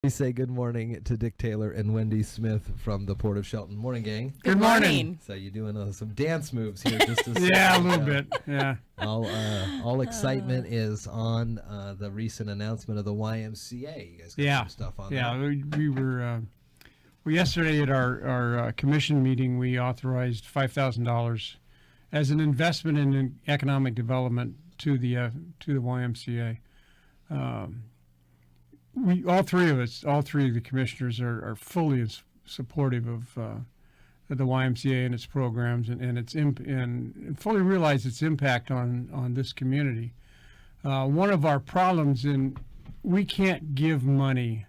We say good morning to Dick Taylor and Wendy Smith from the Port of Shelton. Morning, gang. Good morning. So you're doing some dance moves here, just to yeah, a little bit. Yeah. All excitement is on the recent announcement of the YMCA. You guys got some stuff on that. Yeah, we were yesterday at our commission meeting. We authorized $5,000 as an investment in economic development to the YMCA. All three of the commissioners are fully supportive of the YMCA and its programs and fully realize its impact on this community. One of our problems we can't give money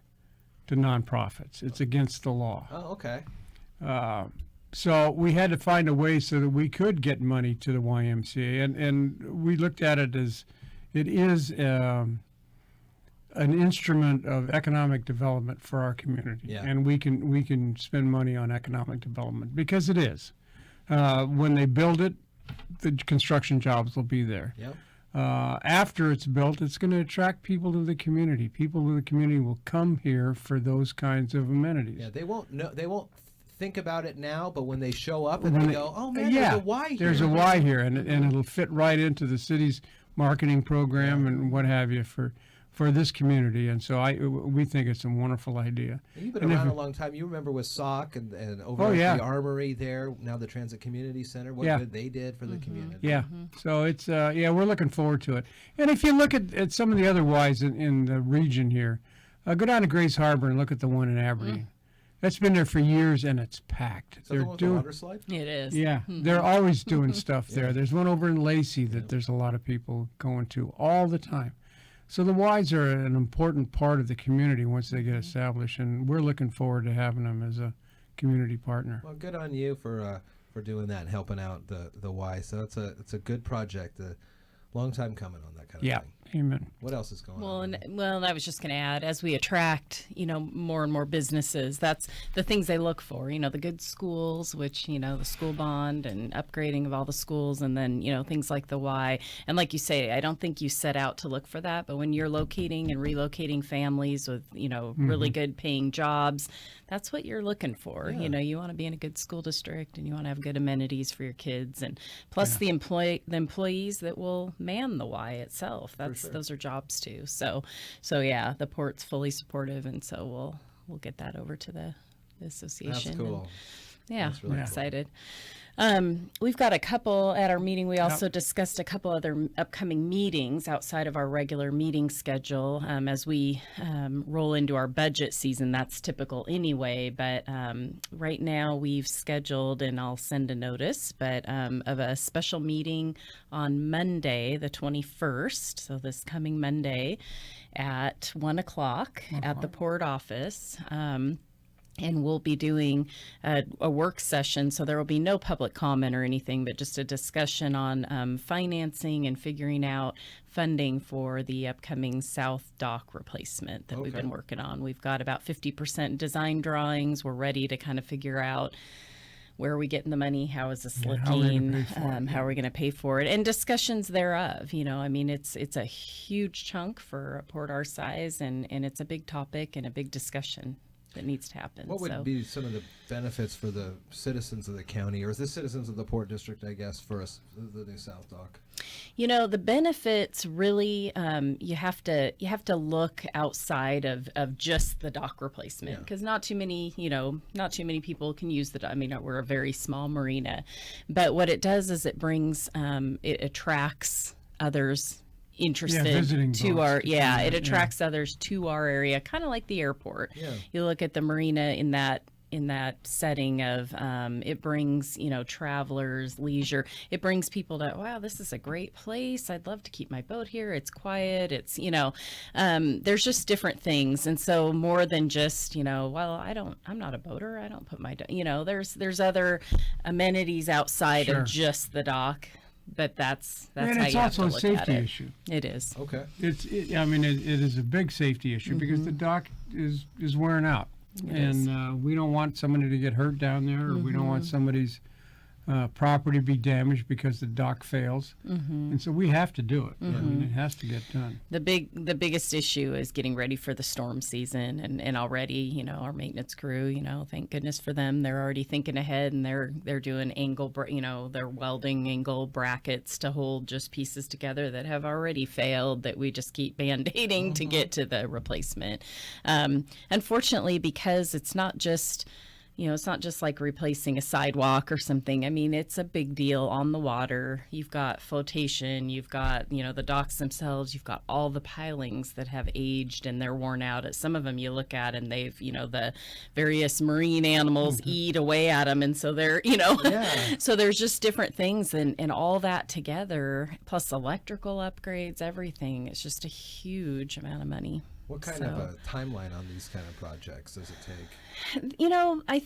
to nonprofits. It's against the law. Oh, okay. So we had to find a way so that we could get money to the YMCA, and we looked at it as it is an instrument of economic development for our community, and we can spend money on economic development because it is. When they build it, the construction jobs will be there. Yep. After it's built, it's going to attract people to the community. People in the community will come here for those kinds of amenities. Yeah, they won't think about it now, but when they show up and they go, oh man, there's a Y here. There's a Y here, and it'll fit right into the city's marketing program and what have you for this community, and so we think it's a wonderful idea. And you've been around a long time. You remember with SOC and over at the Armory there, now the Transit Community Center, what good they did for the community. Yeah, so it's we're looking forward to it. And if you look at some of the other Ys in the region here, go down to Grace Harbor and look at the one in Aberdeen. That's been there for years, and it's packed. They're doing water slide? It is. Yeah, they're always doing stuff there. There's one over in Lacey that there's a lot of people going to all the time. So the Ys are an important part of the community once they get established, and we're looking forward to having them as a community partner. Well, good on you for doing that and helping out the Y. So it's a good project. A long time coming on that kind of thing. Amen. What else is going on? Well, I was just going to add, as we attract, more and more businesses, that's the things they look for. The good schools, which the school bond and upgrading of all the schools, and then things like the Y. And like you say, I don't think you set out to look for that, but when you're locating and relocating families with really good paying jobs, that's what you're looking for. Yeah. You want to be in a good school district, and you want to have good amenities for your kids, and plus the employees that will man the Y itself. Those are jobs too. So yeah, the port's fully supportive, and so we'll get that over to the association. That's cool. That's really excited. We've got a couple at our meeting. We also discussed a couple other upcoming meetings outside of our regular meeting schedule as we roll into our budget season. That's typical anyway, but right now we've scheduled, and I'll send a notice, but of a special meeting on Monday, the 21st, so this coming Monday at 1 o'clock at the port office. And we'll be doing a work session, so there will be no public comment or anything, but just a discussion on financing and figuring out funding for the upcoming South Dock replacement that we've been working on. We've got about 50% design drawings. We're ready to kind of figure out where are we getting the money, how is this looking, how are we going to pay for it, and discussions thereof. It's a huge chunk for a port our size, and it's a big topic and a big discussion that needs to happen. What would be some of the benefits for the citizens of the county, or the citizens of the Port District, I guess, for us, the new South Dock? The benefits really, you have to look outside of just the dock replacement, because not too many people can use the dock. We're a very small marina, but what it does is it brings, it attracts others interested it attracts others to our area, kind of like the airport. You look at the marina in that setting of it brings travelers, leisure. It brings people to, wow, this is a great place, I'd love to keep my boat here, it's quiet, it's there's just different things. And so more than just well, I'm not a boater, I don't put my there's other amenities outside of just the dock. But that's how you have to look at it. And it's also a safety issue. It is. Okay. It is a big safety issue because the dock is wearing out, and we don't want somebody to get hurt down there, or we don't want somebody's property be damaged because the dock fails. And so we have to do it. I mean, it has to get done. The biggest issue is getting ready for the storm season, and already, you know, our maintenance crew, you know, thank goodness for them, they're already thinking ahead, and they're doing they're welding angle brackets to hold just pieces together that have already failed, that we just keep band-aiding to get to the replacement. Unfortunately, because it's not just like replacing a sidewalk or something. I mean, it's a big deal on the water. You've got flotation, you've got, you know, the docks themselves, you've got all the pilings that have aged and they're worn out. Some of them you look at and they've, you know, the various marine animals eat away at them. And so they're, you know, so there's just different things, and all that together, plus electrical upgrades, everything. It's just a huge amount of money. What kind of a timeline on these kind of projects does it take? You know, I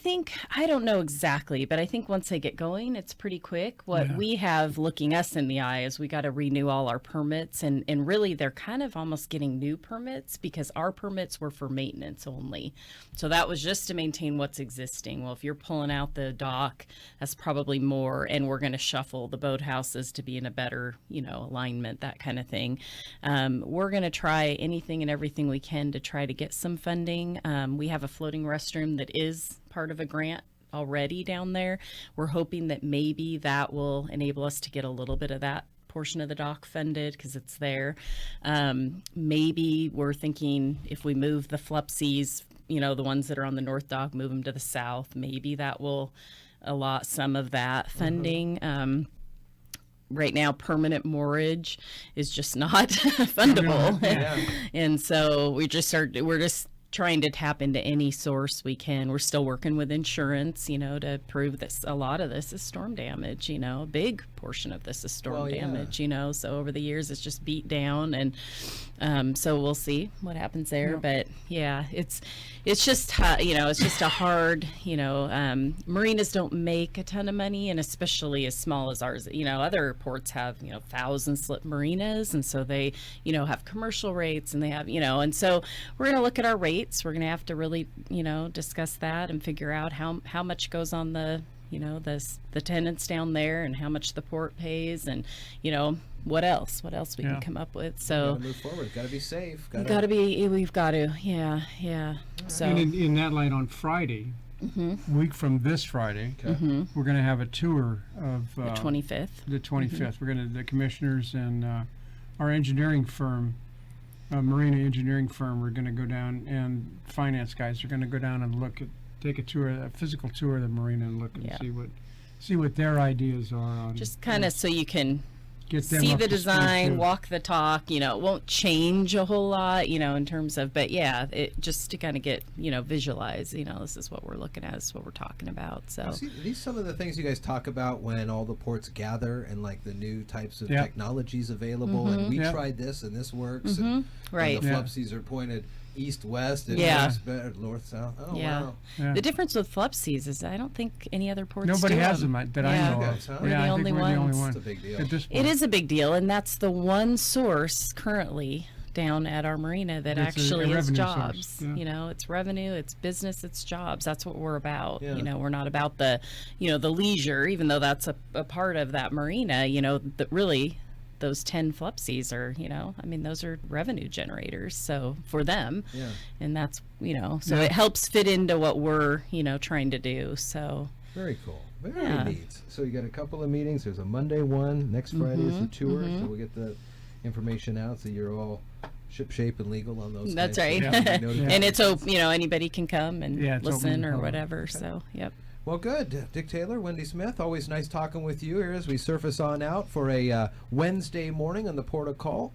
don't know exactly, but I think once they get going, it's pretty quick. What we have looking us in the eye is we got to renew all our permits, and really they're kind of almost getting new permits, because our permits were for maintenance only. So that was just to maintain what's existing. Well, if you're pulling out the dock, that's probably more, and we're going to shuffle the boathouses to be in a better, you know, alignment, that kind of thing. We're going to try anything and everything we can to try to get some funding. We have a floating restroom that is part of a grant already down there. We're hoping that maybe that will enable us to get a little bit of that portion of the dock funded, because it's there. Maybe we're thinking if we move the flupsies, you know, the ones that are on the north dock, move them to the south, maybe that will allot some of that funding. Right now, permanent moorage is just not fundable. And so we're just trying to tap into any source we can. We're still working with insurance, you know, to prove that a lot of this is storm damage, you know, a big portion of this is storm damage, you know, so over the years it's just beat down, and so we'll see what happens there. But yeah, it's just, you know, it's just a hard, you know, marinas don't make a ton of money, and especially as small as ours, you know, other ports have, you know, 1,000-slip marinas, and so they, you know, have commercial rates, and they have, you know, and so we're going to look at our rates. We're going to have to really, you know, discuss that and figure out how much goes on the, you know, the tenants down there, and how much the port pays, and, you know, what else we can come up with. So gotta move forward. Got to be safe. We've got to. Yeah. So And in that light, on Friday, week from this Friday, we're going to have a tour of the 25th. The 25th. We're going to, the commissioners and our engineering firm, marina engineering firm, we're going to go down, and finance guys are going to go down and take a tour, a physical tour of the marina, and look and see what their ideas are on. Just kind of so you can get them see up the to speed design, too. walk the talk. You know, it won't change a whole lot, you know, in terms of, but yeah, it just to kind of get, you know, visualize, you know, this is what we're looking at, this is what we're talking about. So See, these some of the things you guys talk about when all the ports gather, and like the new types of technologies available, and we tried this and this works, and right. the flupsies are pointed east west and north south. Oh wow. The difference with flupsies is I don't think any other ports Nobody do has them. that I know of. Huh? We're the I only think we're the only ones. ones. It's a big deal. At this point. It is a big deal, and that's the one source currently down at our marina that It's actually a is revenue jobs. source, yeah. You know, it's revenue, it's business, it's jobs. That's what we're about. Yeah. You know, we're not about the, you know, the leisure, even though that's a part of that marina. You know, that really those 10 flupsies are, you know, I mean, those are revenue generators. So for them, and that's, you know, so it helps fit into what we're, you know, trying to do. So very cool. Very neat. So you got a couple of meetings. There's a Monday one. Next Friday is the tour. So we'll get the information out so you're all ship shape and legal on those. that's kinds right. of And it's open, you know, anybody can come and it's listen open or to whatever. Okay. So, yep. Well, good. Dick Taylor, Wendy Smith, always nice talking with you here as we surface on out for a Wednesday morning on the Port of Call.